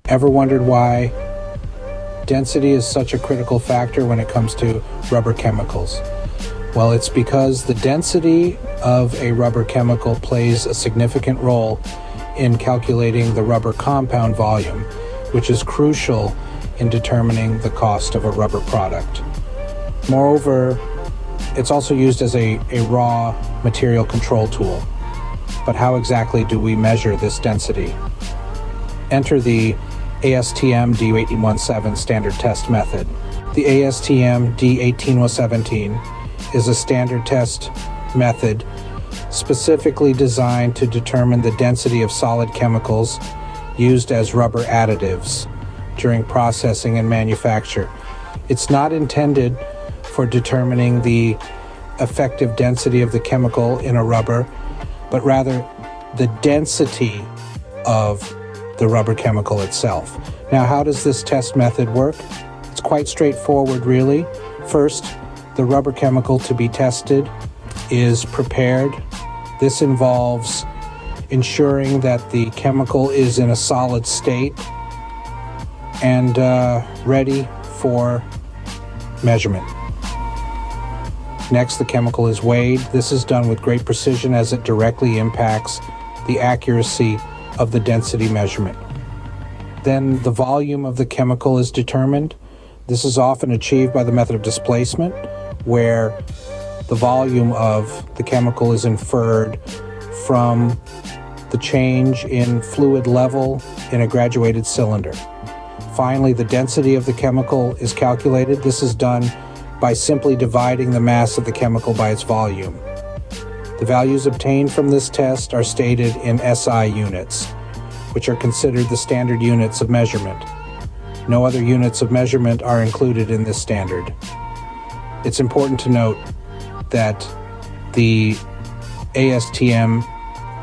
Ever wondered why density is such a critical factor when it comes to rubber chemicals? Well, it's because the density of a rubber chemical plays a significant role in calculating the rubber compound volume, which is crucial in determining the cost of a rubber product. Moreover, it's also used as a raw material control tool. But how exactly do we measure this density? Enter the ASTM D1817 standard test method. The ASTM D1817 is a standard test method specifically designed to determine the density of solid chemicals used as rubber additives during processing and manufacture. It's not intended for determining the effective density of the chemical in a rubber, but rather the density of the rubber chemical itself. Now, how does this test method work? It's quite straightforward, really. First, the rubber chemical to be tested is prepared. This involves ensuring that the chemical is in a solid state and ready for measurement. Next, the chemical is weighed. This is done with great precision as it directly impacts the accuracy of the density measurement. Then the volume of the chemical is determined. This is often achieved by the method of displacement, where the volume of the chemical is inferred from the change in fluid level in a graduated cylinder. Finally, the density of the chemical is calculated. This is done by simply dividing the mass of the chemical by its volume. The values obtained from this test are stated in SI units, which are considered the standard units of measurement. No other units of measurement are included in this standard. It's important to note that the ASTM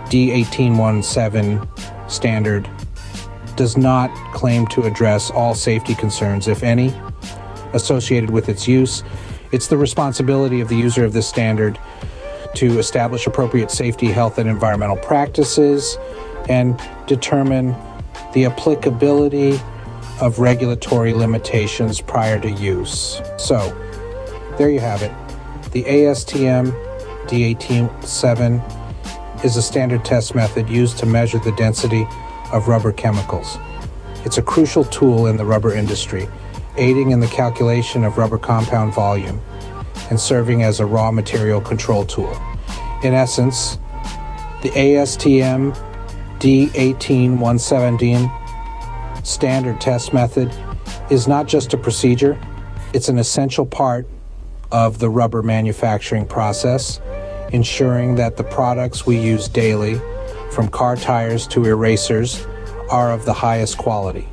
D1817 standard does not claim to address all safety concerns, if any, associated with its use. It's the responsibility of the user of this standard to establish appropriate safety, health, and environmental practices and determine the applicability of regulatory limitations prior to use. So, there you have it. The ASTM D1817 is a standard test method used to measure the density of rubber chemicals. It's a crucial tool in the rubber industry, aiding in the calculation of rubber compound volume and serving as a raw material control tool. In essence, the ASTM D1817 standard test method is not just a procedure, it's an essential part of the rubber manufacturing process, ensuring that the products we use daily, from car tires to erasers, are of the highest quality.